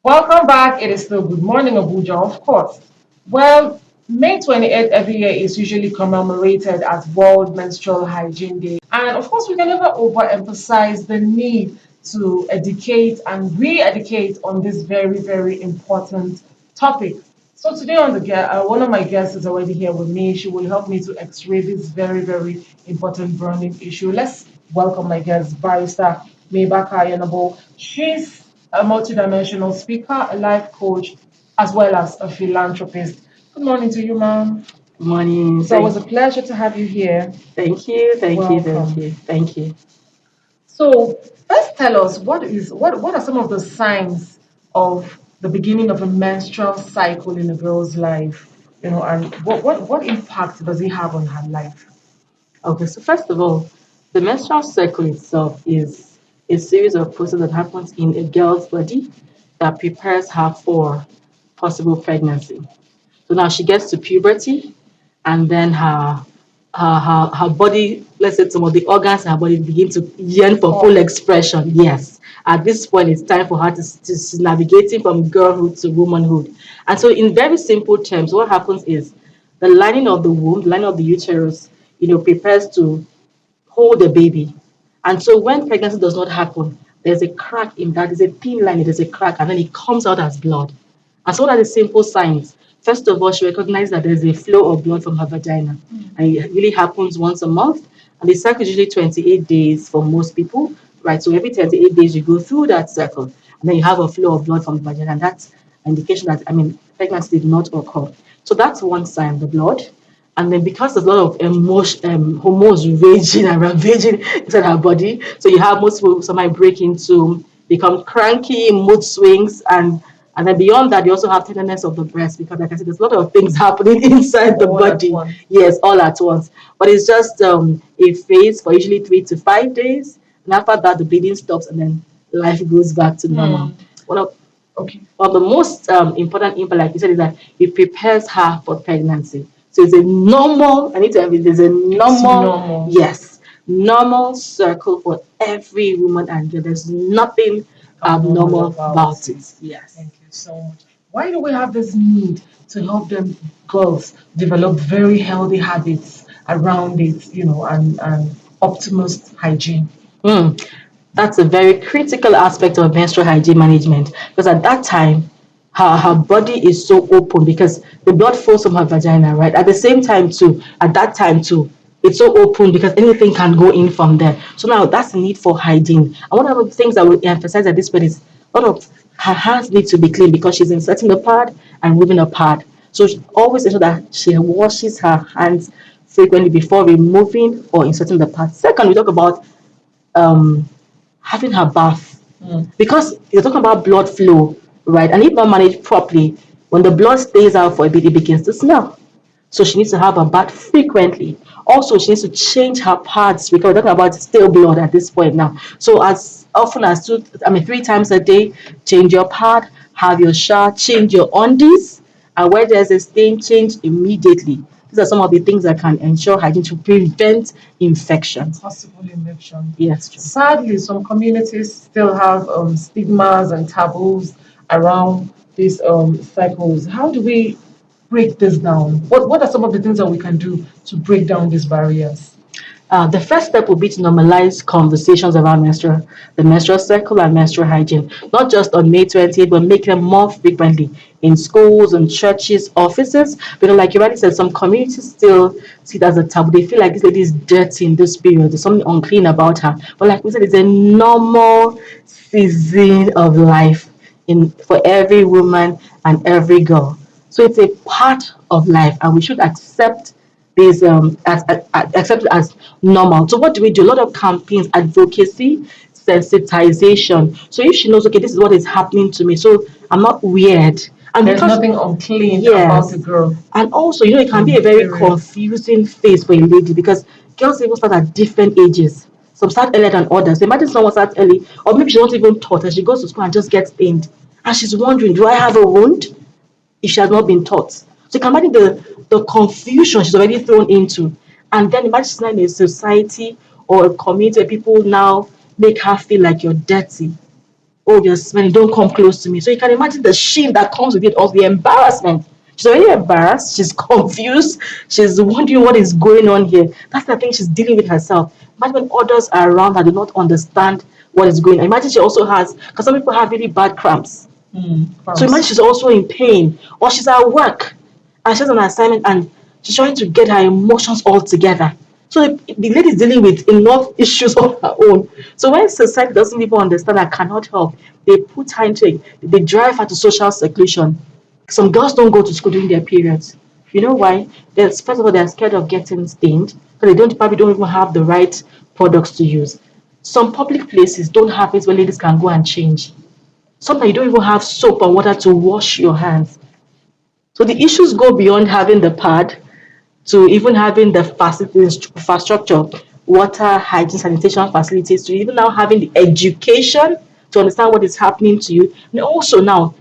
Welcome back. It is still Good Morning Abuja, of course. Well, May 28th every year is usually commemorated as World Menstrual Hygiene Day. And of course, we can never overemphasize the need to educate and re-educate on this very, very important topic. So today on the one of my guests is already here with me. She will help me to X-ray this very, very important burning issue. Let's welcome my guest, Barrister Maybaka Yanabo. She's a multidimensional speaker, a life coach, as well as a philanthropist. Good morning to you, ma'am. Good morning. So it was a pleasure to have you here. Thank you. Welcome. Thank you. So first tell us what are some of the signs of the beginning of a menstrual cycle in a girl's life? And what impact does it have on her life? Okay, so first of all, the menstrual cycle itself is a series of processes that happens in a girl's body that prepares her for possible pregnancy. So now she gets to puberty, and then her body, let's say some of the organs in her body begin to yearn for full expression. Yes. At this point, it's time for her to navigating from girlhood to womanhood. And so, in very simple terms, what happens is the lining of the womb, the lining of the uterus, prepares to hold the baby. And so when pregnancy does not happen, there's a crack in that, there's a thin line, there's a crack, and then it comes out as blood. And so what are the simple signs? First of all, she recognizes that there's a flow of blood from her vagina. And it really happens once a month. And the cycle is usually 28 days for most people, right? So every 28 days you go through that cycle. And then you have a flow of blood from the vagina. And that's an indication that, pregnancy did not occur. So that's one sign, the blood. And then because there's a lot of hormones raging and ravaging inside her body, so you have most people, some might break into, become cranky, mood swings, and then beyond that, you also have tenderness of the breast because, like I said, there's a lot of things happening inside the All at body. once. Yes, all at once. But it's just a phase for usually 3 to 5 days, and after that, the bleeding stops, and then life goes back to normal. One of Okay. Well, the most important impact, like you said, is that it prepares her for pregnancy. So it's a normal, I need to have it, there's a Normal. yes, normal circle for every woman, and there's nothing abnormal about it. Yes. Thank you so much. Why do we have this need to help them girls develop very healthy habits around it, and optimist hygiene? Mm. That's a very critical aspect of menstrual hygiene management because at that time, her body is so open because the blood flows from her vagina, right? At the same time, too, at that time, too, it's so open because anything can go in from there. So now that's the need for hygiene. And one of the things I will emphasize at this point is a lot of her hands need to be clean because she's inserting the pad and removing a pad. So always ensure that she washes her hands frequently before removing or inserting the pad. Second, we talk about um having her bath because you're talking about blood flow, right? And if not managed properly, when the blood stays out for a bit, it begins to smell. So she needs to have a bath frequently. Also, she needs to change her pads because we're talking about stale blood at this point now. So as often as 3 times a day, change your pad, have your shower, change your undies, and where there's a stain, change immediately. These are some of the things that can ensure hygiene to prevent infections. Possible infection. Yes, true. Sadly, some communities still have stigmas and taboos around these cycles. How do we break this down? What are some of the things that we can do to break down these barriers? The first step would be to normalize conversations around the menstrual cycle and menstrual hygiene, not just on May 20th, but make them more frequently in schools and churches, offices. Because, like you already said, some communities still see it as a taboo. They feel like this lady is dirty in this period. There's something unclean about her. But, like we said, it's a normal season of life for every woman and every girl. So it's a part of life, and we should accept this accepted as normal. So what do we do? A lot of campaigns, advocacy, sensitization. So if she knows, okay, this is what is happening to me, so I'm not weird. And There's because nothing unclean about yes, the girl. and also it can be a very Period. confusing phase for a lady because girls even start at different ages. Some start earlier than others. Imagine someone starts early, or maybe she's not even taught, and she goes to school and just gets pained, and she's wondering, do I have a wound? If she has not been taught. So you can imagine the confusion she's already thrown into. And then imagine she's now in a society or a community where people now make her feel like you're dirty. oh, you're smelling, don't come close to me. So you can imagine the shame that comes with it, or the embarrassment. She's already embarrassed, she's confused, she's wondering what is going on here. That's the thing she's dealing with herself. Imagine when others are around that do not understand what is going on. Imagine she also has, because some people have really bad cramps. So imagine she's also in pain, or she's at work and she has an assignment and she's trying to get her emotions all together. So the lady is dealing with enough issues of her own. So when society doesn't even understand and cannot help, they put her into they drive her to social seclusion. Some girls don't go to school during their periods. You know why? First of all, they're scared of getting stained, so they don't probably don't even have the right products to use. Some public places don't have it where ladies can go and change. Sometimes you don't even have soap and water to wash your hands. So the issues go beyond having the pad to even having the facilities, infrastructure, water, hygiene, sanitation facilities, to even now having the education to understand what is happening to you. And also now,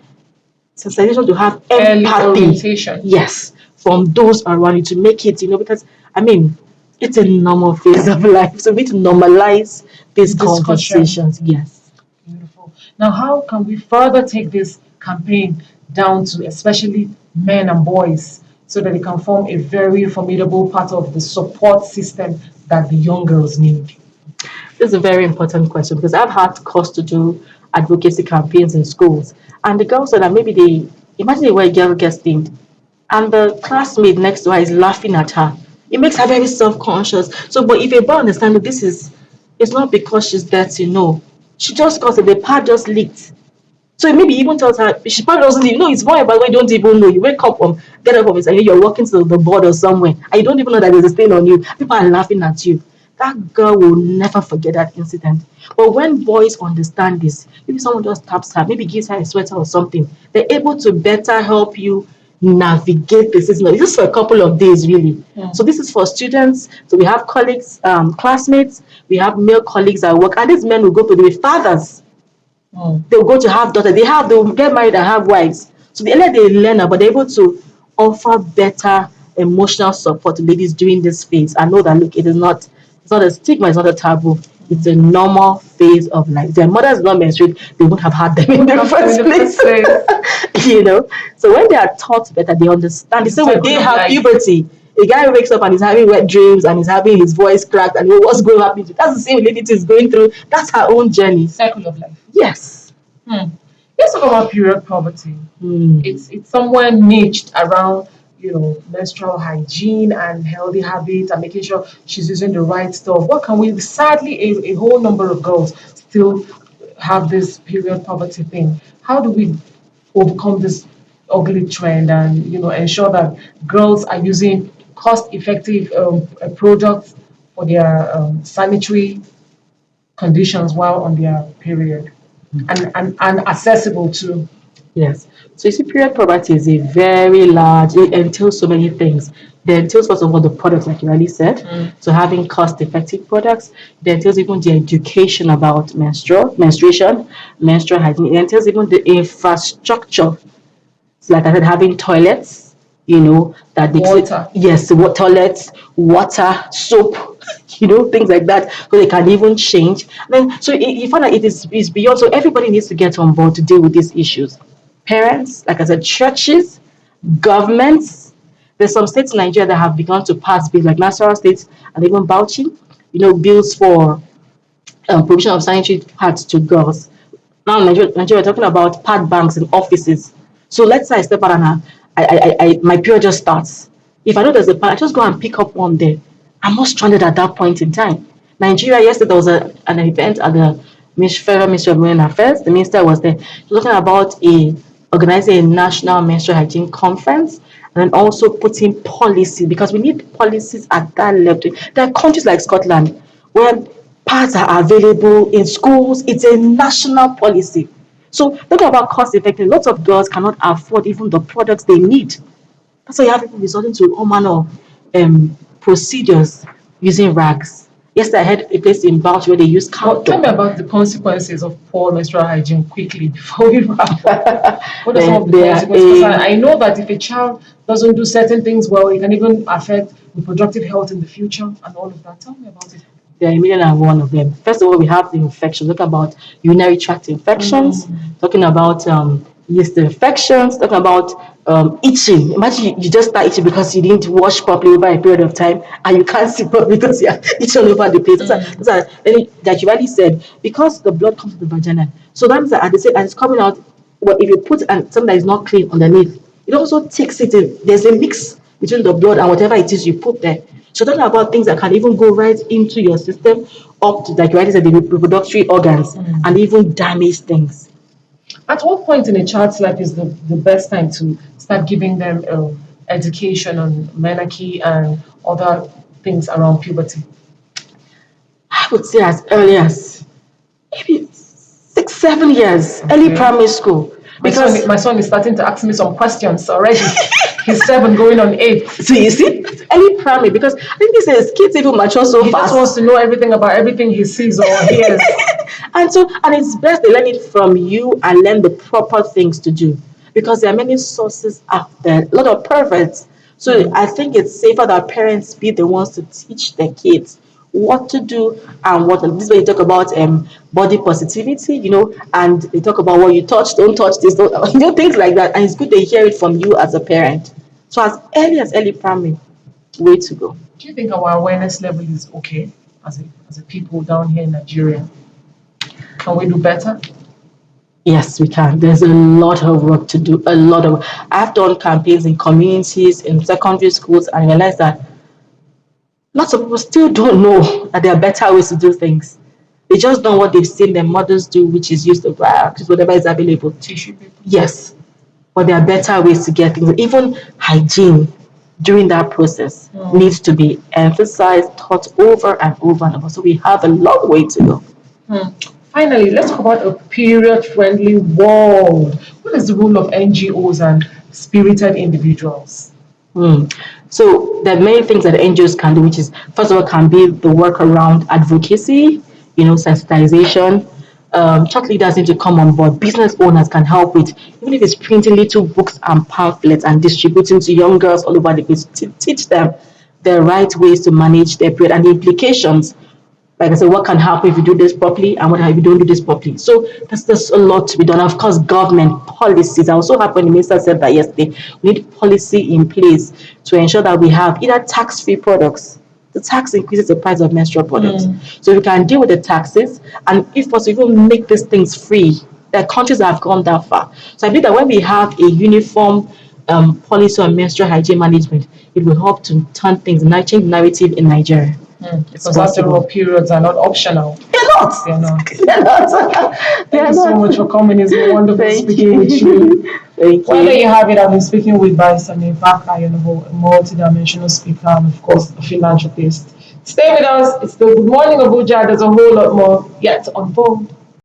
sensitization to have Early empathy. orientation. Yes, from those around you to make it, because I mean, it's a normal phase of life. So we need to normalize these Discussion. conversations. Yes. Beautiful. Now, how can we further take this campaign down to especially men and boys so that they can form a very formidable part of the support system that the young girls need? This is a very important question because I've had cause to do advocacy campaigns in schools, and the girls said that maybe they imagine where a girl gets steamed, and the classmate next to her is laughing at her. It makes her very self-conscious. So, but if a boy understands that this is, it's not because she's dirty, no, she just got it, the pad just leaked. So maybe even tells her she probably doesn't even know. It's more about when you don't even know. You wake up get up of it and you're walking to the board or somewhere and you don't even know that there's a stain on you. People are laughing at you. That girl will never forget that incident. But when boys understand this, maybe someone just taps her, maybe gives her a sweater or something, they're able to better help you navigate the system. This is for a couple of days, really. So this is for students. So we have colleagues, classmates, we have male colleagues at work, and these men will go to the fathers. They'll go to have daughters. They'll get married and have wives. So the earlier they learn, but they're able to offer better emotional support to ladies during this phase and know that look, it's not a stigma, it's not a taboo. It's a normal phase of life. If their mothers not menstruate, they wouldn't have had them in the first place. So when they are taught better, they understand. The same way they have puberty. A guy wakes up and he's having wet dreams and he's having his voice cracked and what's going to happen to. That's the same lady is going through. That's her own journey. Cycle of life. Yes. Let's talk about period poverty. It's somewhere niched around menstrual hygiene and healthy habits and making sure she's using the right stuff. What can we? Sadly, a whole number of girls still have this period poverty thing. How do we overcome this ugly trend and ensure that girls are using cost-effective products for their sanitary conditions while on their period and accessible too? Yes. So you see, period poverty is a very large, it entails so many things. It entails first of all the products, like you already said. So having cost-effective products. It entails even the education about menstruation, menstrual hygiene. It entails even the infrastructure. So like I said, having toilets, that they Water. yes, toilets, water, soap, things like that, so they can even change. Then so you find that is beyond. So everybody needs to get on board to deal with these issues. Parents, like I said, churches, governments. There's some states in Nigeria that have begun to pass bills, like Nasarawa State and even Bauchi, bills for provision of sanitary pads to girls. Now in Nigeria, we're talking about pad banks in offices. So let's say I step out and my period just starts. If I know there's a pad, I just go and pick up one there. I'm not stranded at that point in time. Nigeria, yesterday there was an event at the Federal Ministry of Women Affairs. The minister was there talking about organizing a national menstrual hygiene conference and then also putting policy, because we need policies at that level. There are countries like Scotland where pads are available in schools. It's a national policy. So talking about cost effective, lots of girls cannot afford even the products they need. That's why you have people resorting to all manner of procedures using rags. Yesterday, I had a place in Bauchi where they use cow Tell me about the consequences of poor menstrual hygiene quickly before we wrap up. What are some of the consequences? Because I know that if a child doesn't do certain things well, it can even affect reproductive health in the future and all of that. Tell me about it. There are a million and one of them. First of all, we have the infection. Talk about urinary tract infections. Talking about yeast infections. Talking about itching. Imagine you just start itching because you didn't wash properly over a period of time, and you can't see properly because you're itching all over the place. That you already said, because the blood comes to the vagina. So that means that at the same, and it's coming out. Well, if you put something that is not clean underneath, it also takes it in. There's a mix between the blood and whatever it is you put there. So talking about things that can even go right into your system, up to, like you already said, the reproductory organs, and even damage things. At what point in a child's life is the best time to start giving them education on menarche and other things around puberty? I would say as early as maybe 6, 7 years, early primary school. Because My son is starting to ask me some questions already. He's 7 going on 8. so you see, early primary, because I think this is kids even mature so He fast. just wants to know everything about everything he sees or hears. And it's best they learn it from you and learn the proper things to do, because there are many sources out there, a lot of perverts. So I think it's safer that parents be the ones to teach their kids what to do and what. This is where you talk about body positivity, and they talk about what you touch, don't touch this, don't things like that. And it's good they hear it from you as a parent. So as early as early primary, way to go. Do you think our awareness level is okay as a people down here in Nigeria? Can we do better? Yes, we can. There's a lot of work to do. A lot of. I've done campaigns in communities, in secondary schools, and realized that lots of people still don't know that there are better ways to do things. They just know what they've seen their mothers do, which is use the rags, whatever is available. Tissue paper. Yes, but there are better ways to get things. Even hygiene during that process needs to be emphasized, taught over and over and over. So we have a long way to go. Finally, let's talk about a period-friendly world. What is the role of NGOs and spirited individuals? So there are many things that NGOs can do, which is first of all can be the work around advocacy, sensitization. Church leaders need to come on board. Business owners can help with, even if it's printing little books and pamphlets and distributing to young girls all over the place to teach them the right ways to manage their period and the implications. Like I said, what can happen if you do this properly and what if you don't do this properly? So there's a lot to be done. Of course, government policies. I was so happy when the minister said that yesterday. We need policy in place to ensure that we have either tax-free products. The tax increases the price of menstrual products. So we can deal with the taxes and if possible, even make these things free. There are countries that have gone that far. So I believe that when we have a uniform policy on menstrual hygiene management, it will help to turn things, change the narrative in Nigeria. Because after all, periods are not optional. They're not. They're not. They're not. Thank you so much for coming. It's been wonderful speaking with you. Thank Well, you. there you have it. I've been speaking with Barrister Baka, a multidimensional speaker and, of course, a philanthropist. Stay with us. It's the Good Morning Abuja. There's a whole lot more yet to unfold.